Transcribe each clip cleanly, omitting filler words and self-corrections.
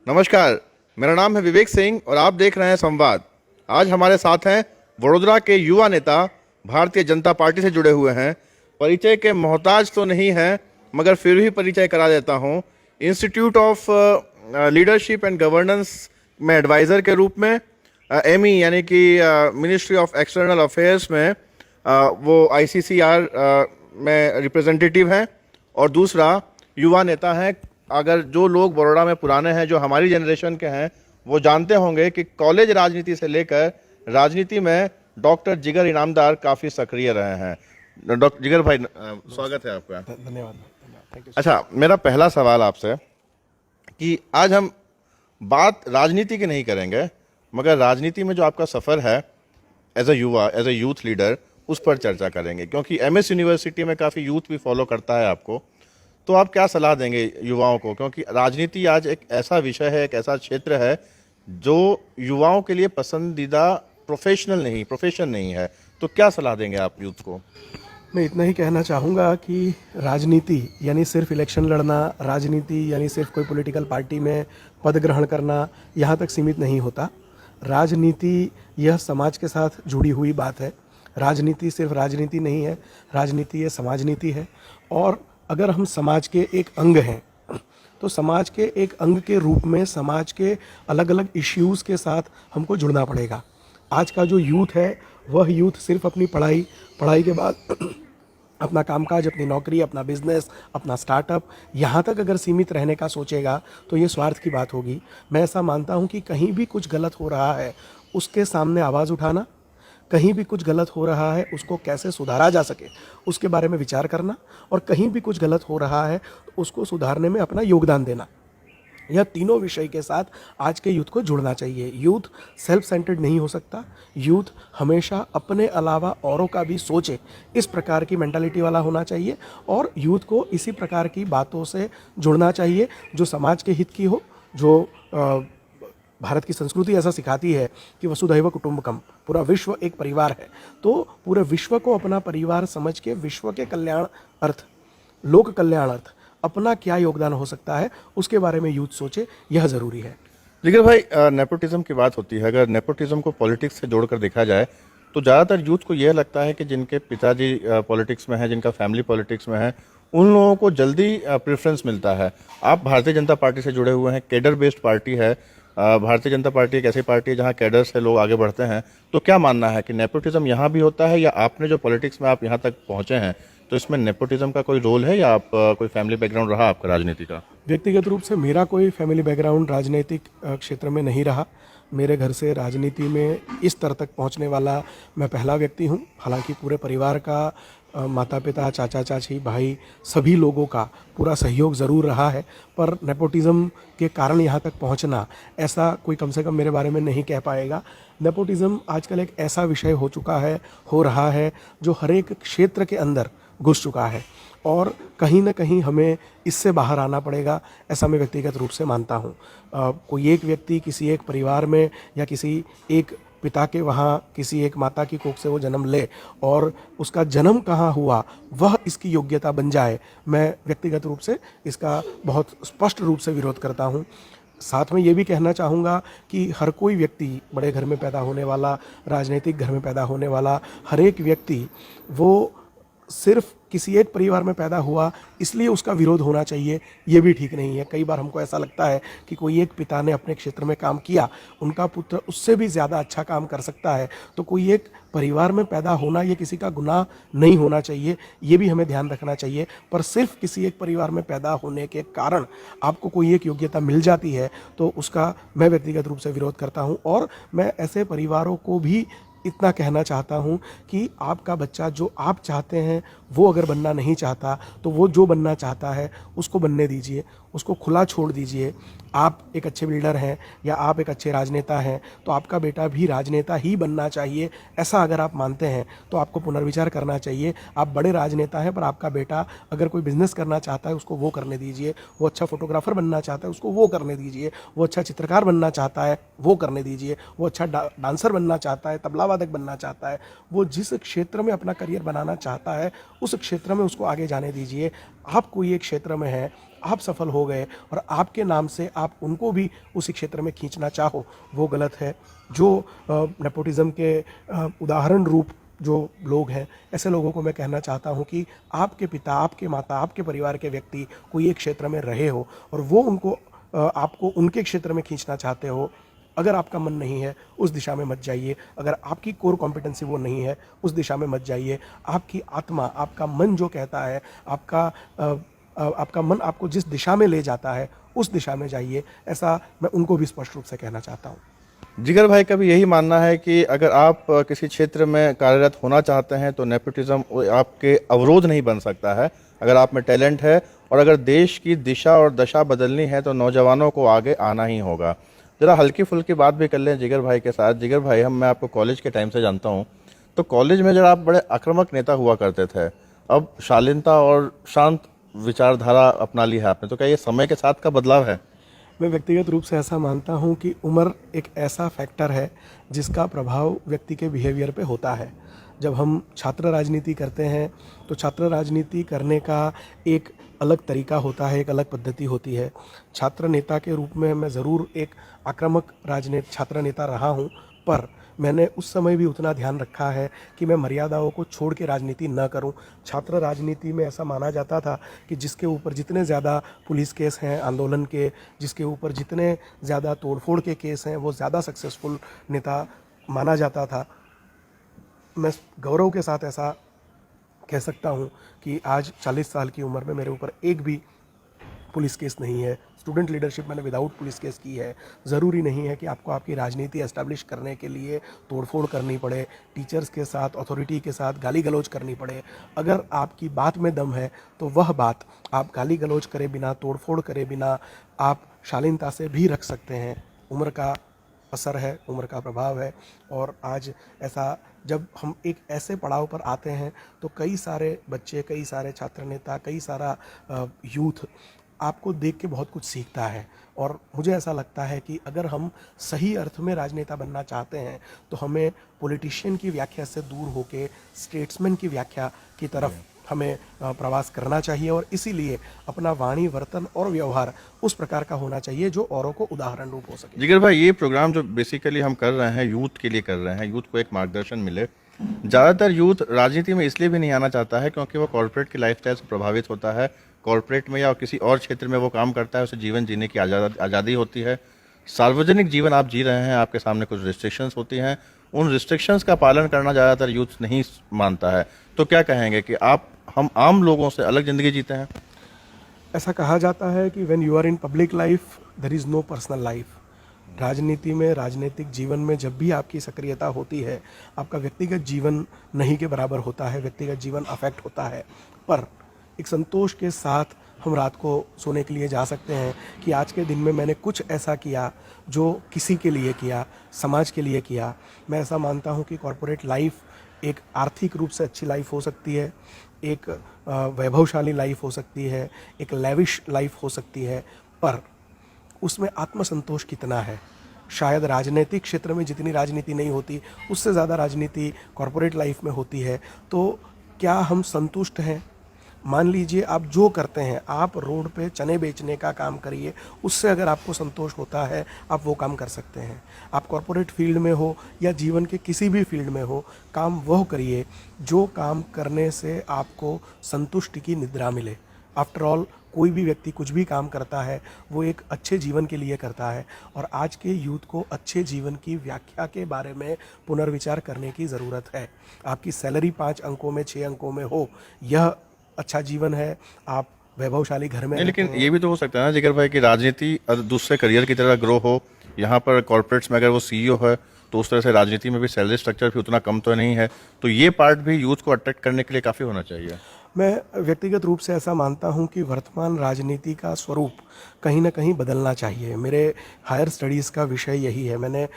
नमस्कार, मेरा नाम है विवेक सिंह और आप देख रहे हैं संवाद। आज हमारे साथ हैं वडोदरा के युवा नेता, भारतीय जनता पार्टी से जुड़े हुए हैं। परिचय के मोहताज तो नहीं हैं, मगर फिर भी परिचय करा देता हूं। Institute of leadership and governance में एडवाइज़र के रूप में, एमई यानी कि मिनिस्ट्री ऑफ एक्सटर्नल अफेयर्स में वो आईसीसीआर में रिप्रेजेंटेटिव हैं, और दूसरा युवा नेता हैं। अगर जो लोग बड़ौदा में पुराने हैं, जो हमारी जनरेशन के हैं, वो जानते होंगे कि कॉलेज राजनीति से लेकर राजनीति में डॉक्टर जिगर इनामदार काफ़ी सक्रिय रहे हैं। डॉक्टर जिगर भाई, स्वागत है आपका। धन्यवाद, थैंक यू। अच्छा, मेरा पहला सवाल आपसे कि आज हम बात राजनीति की नहीं करेंगे, मगर राजनीति में जो आपका सफ़र है एज अ युवा, एज अ यूथ लीडर, उस पर चर्चा करेंगे, क्योंकि एमएस यूनिवर्सिटी में काफ़ी यूथ भी फॉलो करता है आपको। तो आप क्या सलाह देंगे युवाओं को, क्योंकि राजनीति आज एक ऐसा विषय है, एक ऐसा क्षेत्र है जो युवाओं के लिए पसंदीदा प्रोफेशन नहीं है। तो क्या सलाह देंगे आप यूथ को? मैं इतना ही कहना चाहूँगा कि राजनीति यानी सिर्फ इलेक्शन लड़ना, राजनीति यानी सिर्फ कोई पॉलिटिकल पार्टी में पद ग्रहण करना, यहाँ तक सीमित नहीं होता। राजनीति यह समाज के साथ जुड़ी हुई बात है। राजनीति सिर्फ राजनीति नहीं है, राजनीति ये समाज नीति है। और अगर हम समाज के एक अंग हैं, तो समाज के एक अंग के रूप में समाज के अलग अलग इश्यूज़ के साथ हमको जुड़ना पड़ेगा। आज का जो यूथ है, वह यूथ सिर्फ अपनी पढ़ाई के बाद अपना कामकाज, अपनी नौकरी, अपना बिजनेस, अपना स्टार्टअप, यहाँ तक अगर सीमित रहने का सोचेगा तो ये स्वार्थ की बात होगी। मैं ऐसा मानता हूँ कि कहीं भी कुछ गलत हो रहा है, उसके सामने आवाज़ उठाना, कहीं भी कुछ गलत हो रहा है उसको कैसे सुधारा जा सके उसके बारे में विचार करना, और कहीं भी कुछ गलत हो रहा है तो उसको सुधारने में अपना योगदान देना, यह तीनों विषय के साथ आज के यूथ को जुड़ना चाहिए। यूथ सेल्फ सेंटर्ड नहीं हो सकता। यूथ हमेशा अपने अलावा औरों का भी सोचे, इस प्रकार की मेंटालिटी वाला होना चाहिए। और यूथ को इसी प्रकार की बातों से जुड़ना चाहिए जो समाज के हित की हो, जो भारत की संस्कृति ऐसा सिखाती है कि वसुधैव कुटुंबकम, पूरा विश्व एक परिवार है। तो पूरे विश्व को अपना परिवार समझ के विश्व के कल्याण अर्थ, लोक कल्याण अर्थ अपना क्या योगदान हो सकता है, उसके बारे में यूथ सोचे, यह ज़रूरी है। जिगर भाई, नेपोटिज्म की बात होती है। अगर नेपोटिज्म को पॉलिटिक्स से जोड़कर देखा जाए तो ज़्यादातर यूथ को यह लगता है कि जिनके पिताजी पॉलिटिक्स में है, जिनका फैमिली पॉलिटिक्स में है, उन लोगों को जल्दी प्रेफरेंस मिलता है। आप भारतीय जनता पार्टी से जुड़े हुए हैं, कैडर बेस्ड पार्टी है। भारतीय जनता पार्टी एक ऐसी पार्टी है जहां कैडर से लोग आगे बढ़ते हैं। तो क्या मानना है कि नेपोटिज्म यहाँ भी होता है, या आपने जो पॉलिटिक्स में आप यहाँ तक पहुँचे हैं तो इसमें नेपोटिज्म का कोई रोल है, या आप कोई फैमिली बैकग्राउंड रहा आपका राजनीति का? व्यक्तिगत रूप से मेरा कोई फैमिली बैकग्राउंड राजनीतिक क्षेत्र में नहीं रहा। मेरे घर से राजनीति में इस स्तर तक पहुंचने वाला मैं पहला व्यक्ति हूं। हालांकि पूरे परिवार का, माता पिता, चाचा चाची, भाई, सभी लोगों का पूरा सहयोग ज़रूर रहा है, पर नेपोटिज़म के कारण यहाँ तक पहुँचना, ऐसा कोई कम से कम मेरे बारे में नहीं कह पाएगा। नेपोटिज़म आजकल एक ऐसा विषय हो रहा है जो हर एक क्षेत्र के अंदर घुस चुका है, और कहीं ना कहीं हमें इससे बाहर आना पड़ेगा, ऐसा मैं व्यक्तिगत रूप से मानता हूँ। कोई एक व्यक्ति किसी एक परिवार में या किसी एक पिता के वहाँ किसी एक माता की कोख से वो जन्म ले, और उसका जन्म कहाँ हुआ वह इसकी योग्यता बन जाए, मैं व्यक्तिगत रूप से इसका बहुत स्पष्ट रूप से विरोध करता हूँ। साथ में ये भी कहना चाहूँगा कि हर कोई व्यक्ति, बड़े घर में पैदा होने वाला, राजनीतिक घर में पैदा होने वाला हर एक व्यक्ति, वो सिर्फ किसी एक परिवार में पैदा हुआ इसलिए उसका विरोध होना चाहिए, ये भी ठीक नहीं है। कई बार हमको ऐसा लगता है कि कोई एक पिता ने अपने क्षेत्र में काम किया, उनका पुत्र उससे भी ज़्यादा अच्छा काम कर सकता है, तो कोई एक परिवार में पैदा होना ये किसी का गुनाह नहीं होना चाहिए, ये भी हमें ध्यान रखना चाहिए। पर सिर्फ किसी एक परिवार में पैदा होने के कारण आपको कोई एक योग्यता मिल जाती है, तो उसका मैं व्यक्तिगत रूप से विरोध करता हूँ। और मैं ऐसे परिवारों को भी इतना कहना चाहता हूँ कि आपका बच्चा जो आप चाहते हैं वो अगर बनना नहीं चाहता, तो वो जो बनना चाहता है उसको बनने दीजिए, उसको खुला छोड़ दीजिए। आप एक अच्छे बिल्डर हैं या आप एक अच्छे राजनेता हैं, तो आपका बेटा भी राजनेता ही बनना चाहिए, ऐसा अगर आप मानते हैं तो आपको पुनर्विचार करना चाहिए। आप बड़े राजनेता हैं, पर आपका बेटा अगर कोई बिजनेस करना चाहता है उसको वो करने दीजिए, वो अच्छा फोटोग्राफर बनना चाहता है उसको वो करने दीजिए, वो अच्छा चित्रकार बनना चाहता है वो करने दीजिए, वो अच्छा डांसर बनना चाहता है, तबला वादक बनना चाहता है, वो जिस क्षेत्र में अपना करियर बनाना चाहता है उस क्षेत्र में उसको आगे जाने दीजिए। आप कोई एक क्षेत्र में हैं, आप सफल हो गए और आपके नाम से आप उनको भी उसी क्षेत्र में खींचना चाहो, वो गलत है। जो नेपोटिज्म के उदाहरण रूप जो लोग हैं, ऐसे लोगों को मैं कहना चाहता हूं कि आपके पिता, आपके माता, आपके परिवार के व्यक्ति कोई एक क्षेत्र में रहे हो और वो उनको आपको उनके क्षेत्र में खींचना चाहते हो, अगर आपका मन नहीं है उस दिशा में मत जाइए। अगर आपकी कोर कॉम्पिटेंसी वो नहीं है उस दिशा में मत जाइए। आपकी आत्मा, आपका मन जो कहता है, आपका मन आपको जिस दिशा में ले जाता है उस दिशा में जाइए, ऐसा मैं उनको भी स्पष्ट रूप से कहना चाहता हूँ। जिगर भाई का भी यही मानना है कि अगर आप किसी क्षेत्र में कार्यरत होना चाहते हैं तो नेपोटिज्म आपके अवरोध नहीं बन सकता है। अगर आप में टैलेंट है और अगर देश की दिशा और दशा बदलनी है तो नौजवानों को आगे आना ही होगा। ज़रा हल्की फुल्की बात भी कर लें जिगर भाई के साथ। जिगर भाई, मैं आपको कॉलेज के टाइम से जानता हूँ, तो कॉलेज में जरा आप बड़े आक्रामक नेता हुआ करते थे, अब शालीनता और शांत विचारधारा अपना ली है आपने, तो क्या ये समय के साथ का बदलाव है? मैं व्यक्तिगत रूप से ऐसा मानता हूं कि उम्र एक ऐसा फैक्टर है जिसका प्रभाव व्यक्ति के बिहेवियर पे होता है। जब हम छात्र राजनीति करते हैं तो छात्र राजनीति करने का एक अलग तरीका होता है, एक अलग पद्धति होती है। छात्र नेता के रूप में मैं ज़रूर एक आक्रामक छात्र नेता रहा हूं, पर मैंने उस समय भी उतना ध्यान रखा है कि मैं मर्यादाओं को छोड़ के राजनीति न करूं। छात्र राजनीति में ऐसा माना जाता था कि जिसके ऊपर जितने ज़्यादा पुलिस केस हैं आंदोलन के, जिसके ऊपर जितने ज़्यादा तोड़फोड़ के केस हैं, वो ज़्यादा सक्सेसफुल नेता माना जाता था। मैं गौरव के साथ ऐसा कह सकता हूं कि आज 40 साल की उम्र में मेरे ऊपर एक भी पुलिस केस नहीं है। स्टूडेंट लीडरशिप मैंने विदाउट पुलिस केस की है। ज़रूरी नहीं है कि आपको आपकी राजनीति एस्टैब्लिश करने के लिए तोड़फोड़ करनी पड़े, टीचर्स के साथ, अथॉरिटी के साथ गाली गलौज करनी पड़े। अगर आपकी बात में दम है तो वह बात आप गाली गलौज करे बिना, तोड़फोड़ करे बिना आप शालीनता से भी रख सकते हैं। उम्र का असर है, उम्र का प्रभाव है। और आज ऐसा जब हम एक ऐसे पड़ाव पर आते हैं तो कई सारे बच्चे, कई सारे छात्र नेता, कई सारा यूथ आपको देख के बहुत कुछ सीखता है। और मुझे ऐसा लगता है कि अगर हम सही अर्थ में राजनेता बनना चाहते हैं तो हमें पॉलिटिशियन की व्याख्या से दूर होके स्टेट्समैन की व्याख्या की तरफ हमें प्रवास करना चाहिए। और इसीलिए अपना वाणी, वर्तन और व्यवहार उस प्रकार का होना चाहिए जो औरों को उदाहरण रूप हो सके। जिगर भाई, ये प्रोग्राम जो बेसिकली हम कर रहे हैं यूथ के लिए कर रहे हैं, यूथ को एक मार्गदर्शन मिले। ज़्यादातर यूथ राजनीति में इसलिए भी नहीं आना चाहता है क्योंकि वो कॉर्पोरेट की लाइफस्टाइल से प्रभावित होता है। कॉर्पोरेट में या किसी और क्षेत्र में वो काम करता है, उसे जीवन जीने की आज़ादी होती है। सार्वजनिक जीवन आप जी रहे हैं, आपके सामने कुछ रिस्ट्रिक्शंस होती हैं, उन रिस्ट्रिक्शंस का पालन करना ज़्यादातर यूथ नहीं मानता है। तो क्या कहेंगे कि हम आम लोगों से अलग ज़िंदगी जीते हैं? ऐसा कहा जाता है कि when you are in public life there is no personal life. राजनीति में, राजनीतिक जीवन में जब भी आपकी सक्रियता होती है, आपका व्यक्तिगत जीवन नहीं के बराबर होता है, व्यक्तिगत जीवन अफेक्ट होता है। पर एक संतोष के साथ हम रात को सोने के लिए जा सकते हैं कि आज के दिन में मैंने कुछ ऐसा किया जो किसी के लिए किया, समाज के लिए किया। मैं ऐसा मानता हूँ कि कॉर्पोरेट लाइफ एक आर्थिक रूप से अच्छी लाइफ हो सकती है, एक वैभवशाली लाइफ हो सकती है, एक लैविश लाइफ हो सकती है, पर उसमें आत्मसंतोष कितना है? शायद राजनीतिक क्षेत्र में जितनी राजनीति नहीं होती उससे ज़्यादा राजनीति कॉर्पोरेट लाइफ में होती है। तो क्या हम संतुष्ट हैं? मान लीजिए आप जो करते हैं, आप रोड पे चने बेचने का काम करिए, उससे अगर आपको संतोष होता है आप वो काम कर सकते हैं। आप कॉर्पोरेट फील्ड में हो या जीवन के किसी भी फील्ड में हो, काम वह करिए जो काम करने से आपको संतुष्टि की निद्रा मिले। आफ्टर ऑल कोई भी व्यक्ति कुछ भी काम करता है वो एक अच्छे जीवन के लिए करता है। और आज के यूथ को अच्छे जीवन की व्याख्या के बारे में पुनर्विचार करने की ज़रूरत है। आपकी सैलरी 5 अंकों में, 6 अंकों में हो, यह अच्छा जीवन है? आप वैभवशाली घर में, लेकिन ये भी तो हो सकता है ना जिगर भाई कि राजनीति दूसरे करियर की तरह ग्रो हो। यहाँ पर कॉर्पोरेट्स में अगर वो सीईओ है तो उस तरह से राजनीति में भी सैलरी स्ट्रक्चर भी उतना कम तो नहीं है, तो ये पार्ट भी यूथ को अट्रैक्ट करने के लिए काफ़ी होना चाहिए। मैं व्यक्तिगत रूप से ऐसा मानता हूं कि वर्तमान राजनीति का स्वरूप कहीं ना कहीं बदलना चाहिए। मेरे हायर स्टडीज़ का विषय यही है। मैंने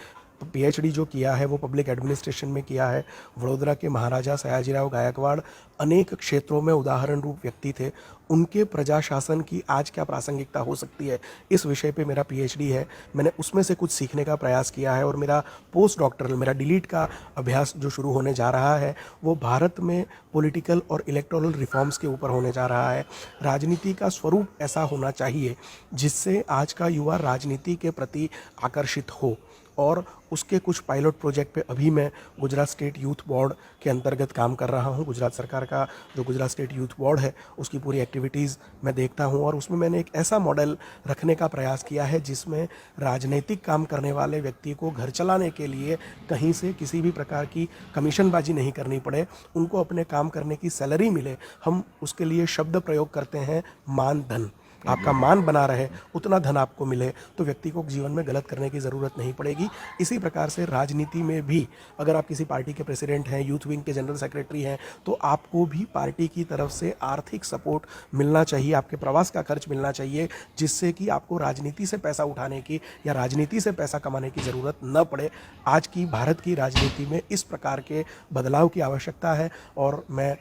पीएचडी जो किया है वो पब्लिक एडमिनिस्ट्रेशन में किया है। वडोदरा के महाराजा सयाजीराव गायकवाड़ अनेक क्षेत्रों में उदाहरण रूप व्यक्ति थे। उनके प्रजाशासन की आज क्या प्रासंगिकता हो सकती है, इस विषय पे मेरा पीएचडी है। मैंने उसमें से कुछ सीखने का प्रयास किया है और मेरा पोस्ट डॉक्टरल, मेरा डीलीट का अभ्यास जो शुरू होने जा रहा है वो भारत में पॉलिटिकल और इलेक्टोरल रिफॉर्म्स के ऊपर होने जा रहा है। राजनीति का स्वरूप ऐसा होना चाहिए जिससे आज का युवा राजनीति के प्रति आकर्षित हो, और उसके कुछ पायलट प्रोजेक्ट पे अभी मैं गुजरात स्टेट यूथ बोर्ड के अंतर्गत काम कर रहा हूँ। गुजरात सरकार का जो गुजरात स्टेट यूथ बोर्ड है उसकी पूरी एक्टिविटीज़ मैं देखता हूँ, और उसमें मैंने एक ऐसा मॉडल रखने का प्रयास किया है जिसमें राजनीतिक काम करने वाले व्यक्ति को घर चलाने के लिए कहीं से किसी भी प्रकार की कमीशनबाजी नहीं करनी पड़े, उनको अपने काम करने की सैलरी मिले। हम उसके लिए शब्द प्रयोग करते हैं मान धन। आपका मान बना रहे, उतना धन आपको मिले, तो व्यक्ति को जीवन में गलत करने की ज़रूरत नहीं पड़ेगी। इसी प्रकार से राजनीति में भी अगर आप किसी पार्टी के प्रेसिडेंट हैं, यूथ विंग के जनरल सेक्रेटरी हैं, तो आपको भी पार्टी की तरफ से आर्थिक सपोर्ट मिलना चाहिए, आपके प्रवास का खर्च मिलना चाहिए, जिससे कि आपको राजनीति से पैसा उठाने की या राजनीति से पैसा कमाने की ज़रूरत न पड़े। आज की भारत की राजनीति में इस प्रकार के बदलाव की आवश्यकता है, और मैं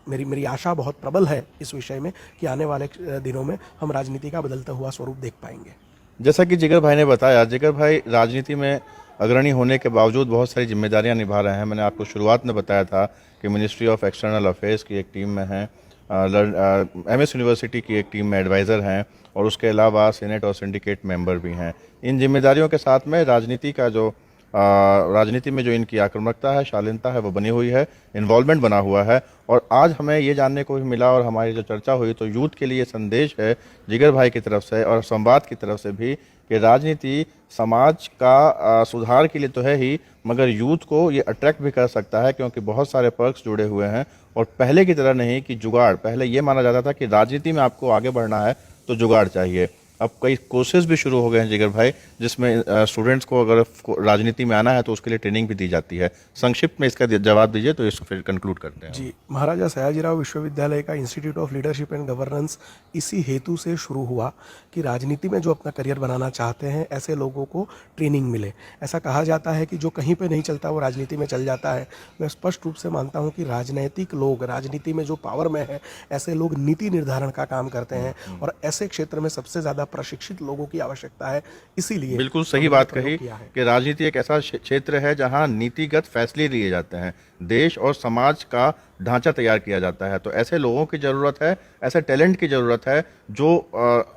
मेरी आशा बहुत प्रबल है इस विषय में कि आने वाले दिनों में हम राजनीति का बदलता हुआ स्वरूप देख पाएंगे। जैसा कि जिगर भाई ने बताया, जिगर भाई राजनीति में अग्रणी होने के बावजूद बहुत सारी जिम्मेदारियां निभा रहे हैं। मैंने आपको शुरुआत में बताया था कि मिनिस्ट्री ऑफ एक्सटर्नल अफेयर्स की एक टीम में हैं, एमएस यूनिवर्सिटी की एक टीम में एडवाइज़र हैं, और उसके अलावा सीनेट और सिंडिकेट मेंबर भी हैं। इन जिम्मेदारियों के साथ में राजनीति में जो इनकी आक्रामकता है, शालीनता है, वो बनी हुई है, इन्वॉल्वमेंट बना हुआ है। और आज हमें ये जानने को भी मिला और हमारी जो चर्चा हुई, तो यूथ के लिए संदेश है जिगर भाई की तरफ से और संवाद की तरफ से भी कि राजनीति समाज का सुधार के लिए तो है ही, मगर यूथ को ये अट्रैक्ट भी कर सकता है, क्योंकि बहुत सारे पर्क्स जुड़े हुए हैं। और पहले की तरह नहीं कि जुगाड़, पहले ये माना जाता था कि राजनीति में आपको आगे बढ़ना है तो जुगाड़ चाहिए। अब कई कोर्सेज भी शुरू हो गए हैं जिगर भाई, जिसमें स्टूडेंट्स को अगर राजनीति में आना है तो उसके लिए ट्रेनिंग भी दी जाती है। संक्षिप्त में इसका जवाब दीजिए तो इसको फिर कंक्लूड करते हैं। जी, महाराजा सयाजीराव विश्वविद्यालय का institute of leadership and governance इसी हेतु से शुरू हुआ कि राजनीति में जो अपना करियर बनाना चाहते हैं ऐसे लोगों को ट्रेनिंग मिले। ऐसा कहा जाता है कि जो कहीं पे नहीं चलता वो राजनीति में चल जाता है। मैं स्पष्ट रूप से मानता हूँ कि राजनीतिक लोग, राजनीति में जो पावर में है, ऐसे लोग नीति निर्धारण का काम करते हैं, और ऐसे क्षेत्र में सबसे ज़्यादा प्रशिक्षित लोगों की आवश्यकता है। इसीलिए बिल्कुल सही बात कही कि राजनीति एक ऐसा क्षेत्र है जहां नीतिगत फैसले लिए जाते हैं, देश और समाज का ढांचा तैयार किया जाता है। तो ऐसे लोगों की ज़रूरत है, ऐसे टैलेंट की ज़रूरत है जो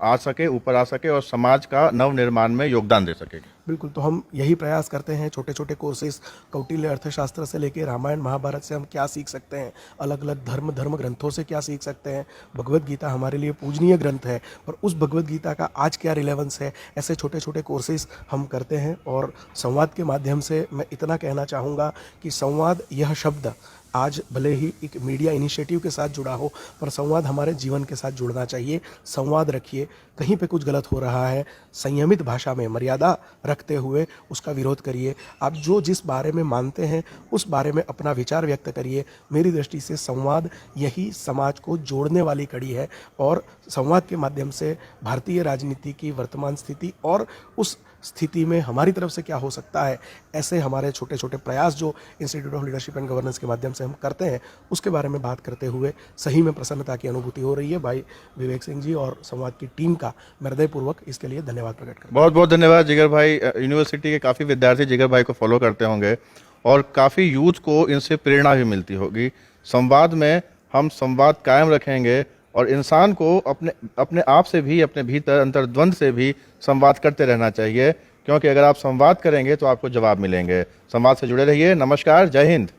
आ सके, ऊपर आ सके और समाज का नव निर्माण में योगदान दे सके। बिल्कुल, तो हम यही प्रयास करते हैं। छोटे छोटे कोर्सेज, कौटिल्य अर्थशास्त्र से लेकर रामायण महाभारत से हम क्या सीख सकते हैं, अलग अलग धर्म ग्रंथों से क्या सीख सकते हैं। भगवत गीता हमारे लिए पूजनीय ग्रंथ है, और उस भगवत गीता का आज क्या रिलेवेंस है, ऐसे छोटे छोटे कोर्सेज हम करते हैं। और संवाद के माध्यम से मैं इतना कहना चाहूँगा कि संवाद, यह शब्द आज भले ही एक मीडिया इनिशिएटिव के साथ जुड़ा हो, पर संवाद हमारे जीवन के साथ जुड़ना चाहिए। संवाद रखिए, कहीं पे कुछ गलत हो रहा है, संयमित भाषा में मर्यादा रखते हुए उसका विरोध करिए। आप जिस बारे में मानते हैं उस बारे में अपना विचार व्यक्त करिए। मेरी दृष्टि से संवाद यही समाज को जोड़ने वाली कड़ी है, और संवाद के माध्यम से भारतीय राजनीति की वर्तमान स्थिति और उस स्थिति में हमारी तरफ से क्या हो सकता है, ऐसे हमारे छोटे छोटे प्रयास जो institute of leadership and governance के माध्यम से हम करते हैं, उसके बारे में बात करते हुए सही में प्रसन्नता की अनुभूति हो रही है। भाई विवेक सिंह जी और संवाद की टीम का मैं हृदयपूर्वक इसके लिए धन्यवाद प्रकट करता हूं। बहुत बहुत धन्यवाद जिगर भाई। यूनिवर्सिटी के काफ़ी विद्यार्थी जिगर भाई को फॉलो करते होंगे और काफ़ी यूथ को इनसे प्रेरणा भी मिलती होगी। संवाद में हम संवाद कायम रखेंगे और इंसान को अपने आप से भी, अपने भीतर अंतर्द्वंद से भी संवाद करते रहना चाहिए, क्योंकि अगर आप संवाद करेंगे तो आपको जवाब मिलेंगे। संवाद से जुड़े रहिए। नमस्कार, जय हिंद।